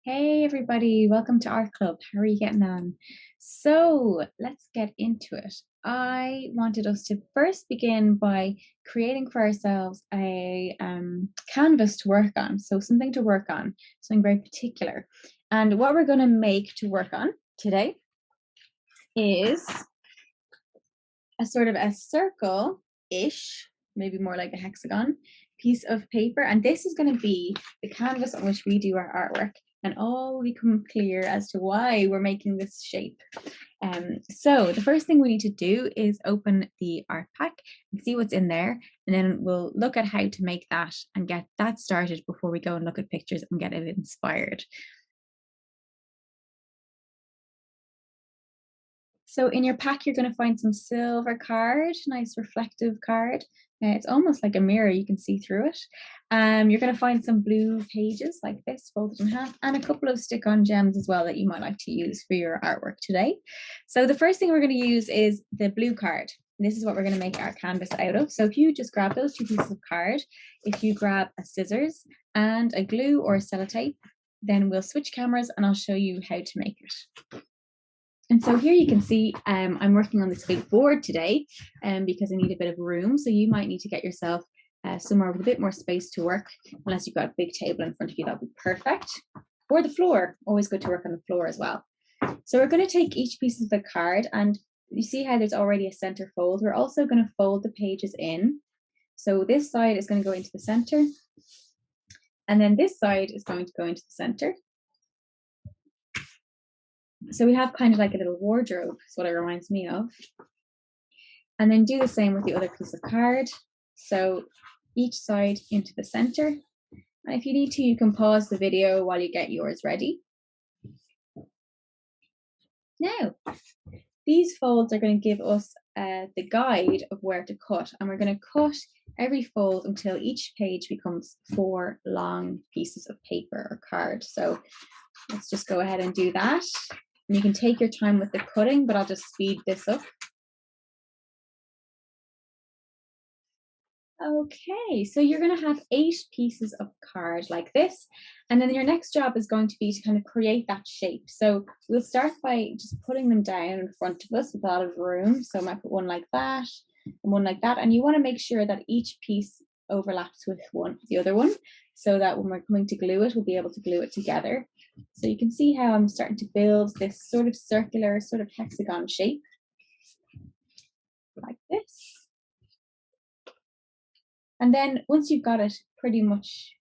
Hey everybody, welcome to Art Club. How are you getting on? So let's get into it. I wanted us to first begin by creating for ourselves a canvas to work on. So something to work on, something very particular. And what we're going to make to work on today is a sort of a circle-ish, maybe more like a hexagon piece of paper. And this is going to be the canvas on which we do our artwork. And all will become clear as to why we're making this shape. So the first thing we need to do is open the art pack and see what's in there. And then we'll look at how to make that and get that started before we go and look at pictures and get it inspired. So in your pack, you're going to find some silver card, nice reflective card. It's almost like a mirror, you can see through it. You're going to find some blue pages like this, folded in half, and a couple of stick-on gems as well that you might like to use for your artwork today. So the first thing we're going to use is the blue card. This is what we're going to make our canvas out of. So if you just grab those two pieces of card, if you grab a scissors and a glue or a sellotape, then we'll switch cameras and I'll show you how to make it. And so here you can see I'm working on this big board today because I need a bit of room. So you might need to get yourself somewhere with a bit more space to work. Unless you've got a big table in front of you, that would be perfect. Or the floor, always good to work on the floor as well. So we're going to take each piece of the card, and you see how there's already a center fold. We're also going to fold the pages in. So this side is going to go into the center, and then this side is going to go into the center. So we have kind of like a little wardrobe, is what it reminds me of. And then do the same with the other piece of card. So each side into the center. And if you need to, you can pause the video while you get yours ready. Now, these folds are going to give us the guide of where to cut. And we're going to cut every fold until each page becomes 4 long pieces of paper or card. So let's just go ahead and do that. And you can take your time with the cutting, but I'll just speed this up. Okay, so you're going to have 8 pieces of card like this, and then your next job is going to be to kind of create that shape. So we'll start by just putting them down in front of us with a lot of room. So I might put one like that and one like that, and you want to make sure that each piece overlaps with the other one, so that when we're coming to glue it, we'll be able to glue it together. So you can see how I'm starting to build this sort of circular, sort of hexagon shape like this. And then once you've got it pretty much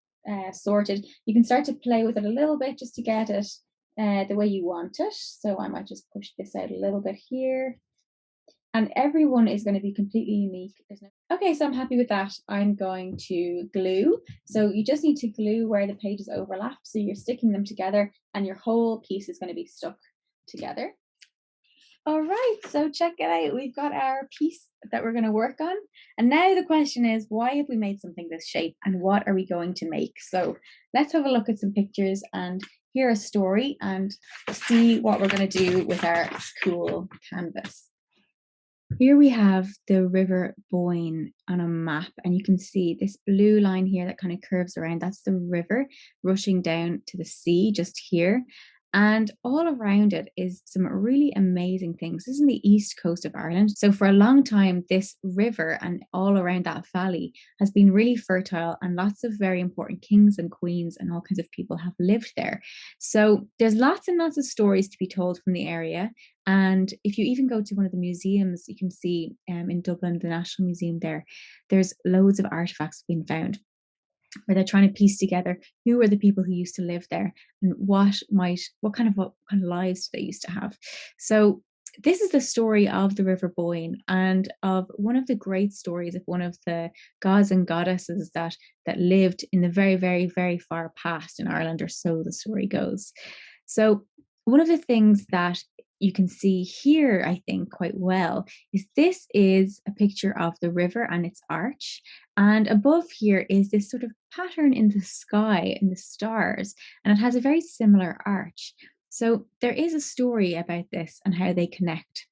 sorted, you can start to play with it a little bit just to get it the way you want it. So I might just push this out a little bit here. And everyone is going to be completely unique. Okay, so I'm happy with that. I'm going to glue. So you just need to glue where the pages overlap. So you're sticking them together and your whole piece is going to be stuck together. All right, so check it out. We've got our piece that we're going to work on. And now the question is, why have we made something this shape and what are we going to make? So let's have a look at some pictures and hear a story and see what we're going to do with our cool canvas. Here we have the River Boyne on a map, and you can see this blue line here that kind of curves around. That's the river rushing down to the sea just here. And all around it is some really amazing things. This is in the east coast of Ireland. So for a long time, this river and all around that valley has been really fertile, and lots of very important kings and queens and all kinds of people have lived there. So there's lots and lots of stories to be told from the area. And if you even go to one of the museums, you can see in Dublin, the National Museum there's loads of artifacts being found where they're trying to piece together who were the people who used to live there and what kind of lives they used to have. So this is the story of the River Boyne and of one of the great stories of one of the gods and goddesses that lived in the very, very, very far past in Ireland, or so the story goes. So one of the things that you can see here, I think, quite well, is this is a picture of the river and its arch. And above here is this sort of pattern in the sky, in the stars, and it has a very similar arch. So there is a story about this and how they connect.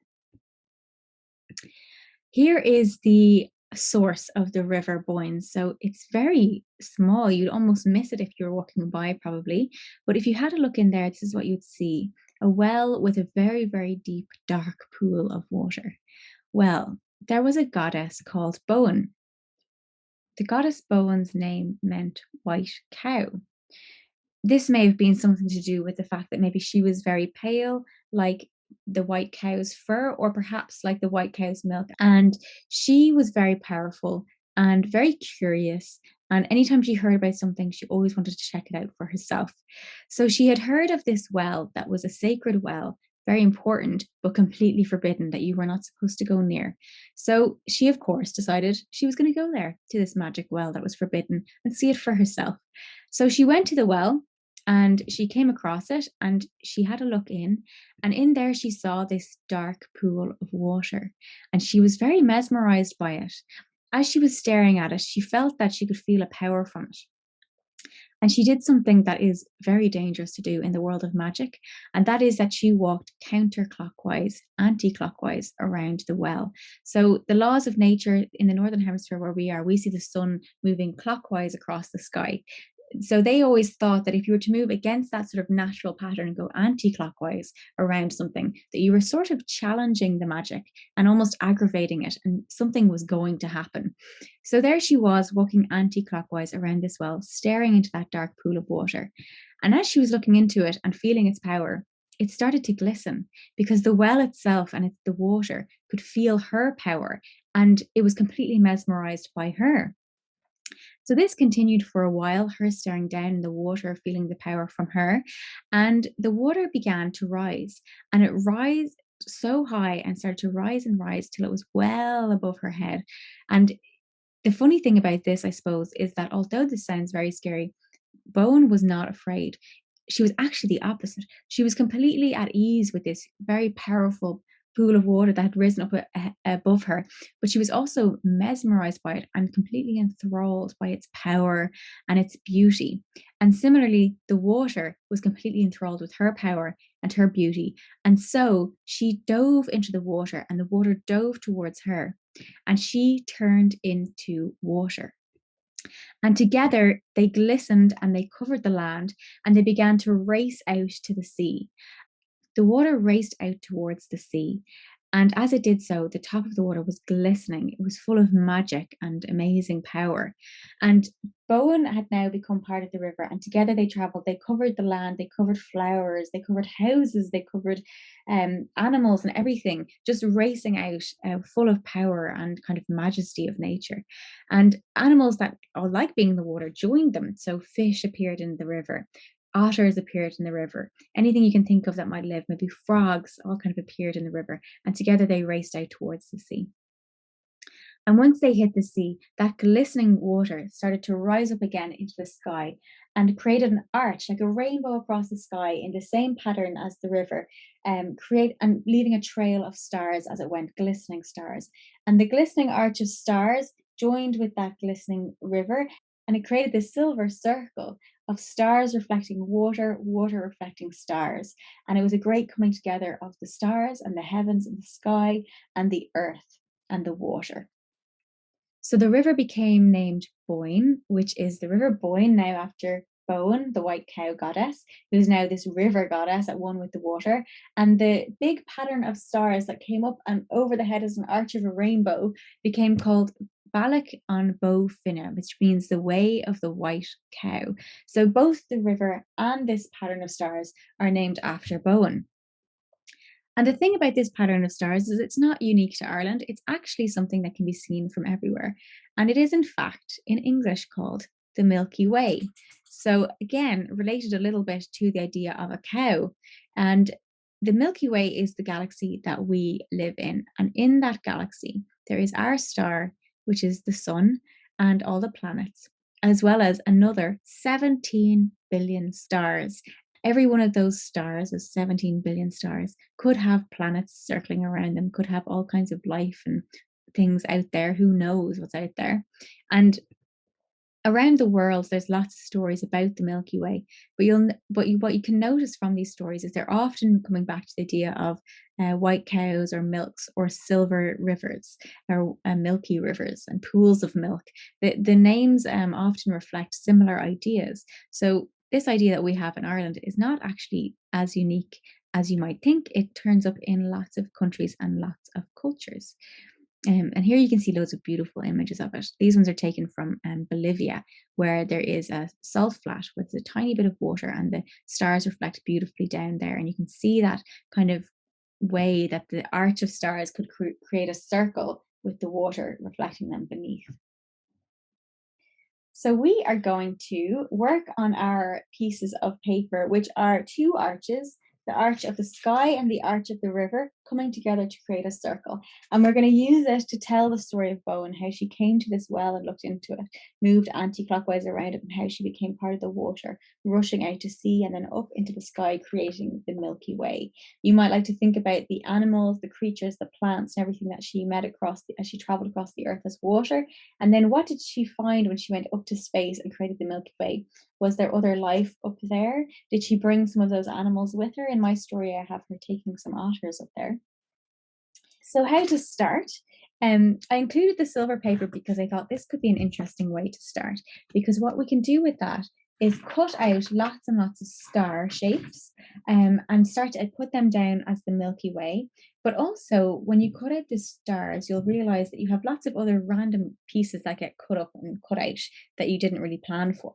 Here is the source of the river Boyne. So it's very small. You'd almost miss it if you were walking by, probably. But if you had a look in there, this is what you'd see: a well with a very, very deep, dark pool of water. Well, there was a goddess called Boann. The goddess Boann's name meant white cow. This may have been something to do with the fact that maybe she was very pale, like the white cow's fur, or perhaps like the white cow's milk. And she was very powerful and very curious. And anytime she heard about something, she always wanted to check it out for herself. So she had heard of this well that was a sacred well, very important, but completely forbidden, that you were not supposed to go near. So she, of course, decided she was going to go there to this magic well that was forbidden and see it for herself. So she went to the well and she came across it and she had a look in, and in there she saw this dark pool of water, and she was very mesmerized by it. As she was staring at it, she felt that she could feel a power from it. And she did something that is very dangerous to do in the world of magic, and that is that she walked counterclockwise, anti-clockwise around the well. So the laws of nature in the northern hemisphere where we are, we see the sun moving clockwise across the sky. So they always thought that if you were to move against that sort of natural pattern and go anti-clockwise around something, that you were sort of challenging the magic and almost aggravating it, and something was going to happen. So there she was, walking anti-clockwise around this well, staring into that dark pool of water. And as she was looking into it and feeling its power, it started to glisten, because the well itself and the water could feel her power, and it was completely mesmerized by her. So this continued for a while, her staring down in the water, feeling the power from her. And the water began to rise, and it rose so high and started to rise and rise till it was well above her head. And the funny thing about this, I suppose, is that although this sounds very scary, Boann was not afraid. She was actually the opposite. She was completely at ease with this very powerful pool of water that had risen up above her, but she was also mesmerized by it and completely enthralled by its power and its beauty. And similarly, the water was completely enthralled with her power and her beauty. And so she dove into the water, and the water dove towards her, and she turned into water. And together they glistened and they covered the land, and they began to race out to the sea. The water raced out towards the sea. And as it did so, the top of the water was glistening. It was full of magic and amazing power. And Bowen had now become part of the river, and together they traveled. They covered the land, they covered flowers, they covered houses, they covered animals and everything, just racing out, full of power and kind of majesty of nature. And animals that are like being in the water joined them. So fish appeared in the river, otters appeared in the river, anything you can think of that might live, maybe frogs, all kind of appeared in the river, and together they raced out towards the sea. And once they hit the sea, that glistening water started to rise up again into the sky and created an arch, like a rainbow across the sky in the same pattern as the river, create and leaving a trail of stars as it went, glistening stars. And the glistening arch of stars joined with that glistening river, and it created this silver circle of stars reflecting water, water reflecting stars. And it was a great coming together of the stars and the heavens and the sky and the earth and the water. So the river became named Boyne, which is the River Boyne, now after Boann, the white cow goddess, who's now this river goddess at one with the water. And the big pattern of stars that came up and over the head as an arch of a rainbow became called Balak on Bo Finna, which means the way of the white cow. So both the river and this pattern of stars are named after Boann. And the thing about this pattern of stars is it's not unique to Ireland. It's actually something that can be seen from everywhere. And it is, in fact, in English called the Milky Way. So, again, related a little bit to the idea of a cow. And the Milky Way is the galaxy that we live in. And in that galaxy, there is our star, which is the sun, and all the planets, as well as another 17 billion stars. Every one of those stars, those 17 billion stars, could have planets circling around them, could have all kinds of life and things out there. Who knows what's out there? And around the world, there's lots of stories about the Milky Way, what you can notice from these stories is they're often coming back to the idea of white cows or milks or silver rivers or milky rivers and pools of milk. The names often reflect similar ideas. So this idea that we have in Ireland is not actually as unique as you might think. It turns up in lots of countries and lots of cultures. And here you can see loads of beautiful images of it. These ones are taken from Bolivia, where there is a salt flat with a tiny bit of water, and the stars reflect beautifully down there. And you can see that kind of way that the arch of stars could create a circle with the water reflecting them beneath. So we are going to work on our pieces of paper, which are two arches, the arch of the sky and the arch of the river, coming together to create a circle. And we're going to use it to tell the story of Boann, how she came to this well and looked into it, moved anti-clockwise around it, and how she became part of the water, rushing out to sea and then up into the sky, creating the Milky Way. You might like to think about the animals, the creatures, the plants, and everything that she met as she traveled across the earth as water. And then what did she find when she went up to space and created the Milky Way? Was there other life up there? Did she bring some of those animals with her? In my story, I have her taking some otters up there. So, how to start? I included the silver paper because I thought this could be an interesting way to start. Because what we can do with that is cut out lots and lots of star shapes and start to put them down as the Milky Way. But also, when you cut out the stars, you'll realize that you have lots of other random pieces that get cut up and cut out that you didn't really plan for.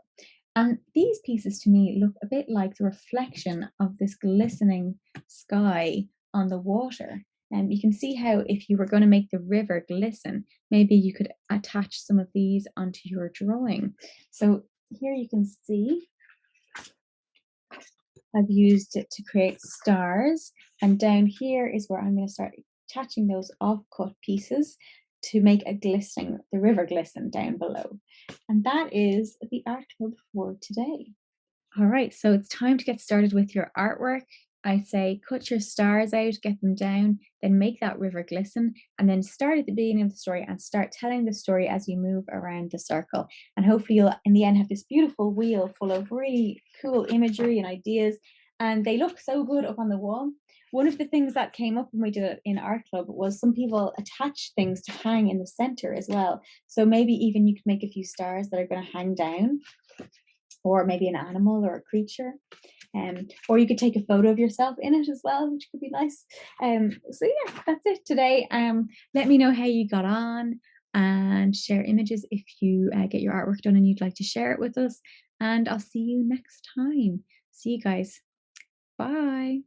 And these pieces to me look a bit like the reflection of this glistening sky on the water. And you can see how if you were going to make the river glisten, maybe you could attach some of these onto your drawing. So here you can see I've used it to create stars. And down here is where I'm going to start attaching those off-cut pieces to make the river glisten down below. And that is the art club for today. All right, so it's time to get started with your artwork. I say cut your stars out, get them down, then make that river glisten, and then start at the beginning of the story and start telling the story as you move around the circle. And hopefully you'll, in the end, have this beautiful wheel full of really cool imagery and ideas, and they look so good up on the wall. One of the things that came up when we did it in art club was some people attach things to hang in the center as well. So maybe even you could make a few stars that are going to hang down, or maybe an animal or a creature. Or you could take a photo of yourself in it as well, which could be nice. So yeah, that's it today. Let me know how you got on and share images if you get your artwork done and you'd like to share it with us. And I'll see you next time. See you guys. Bye.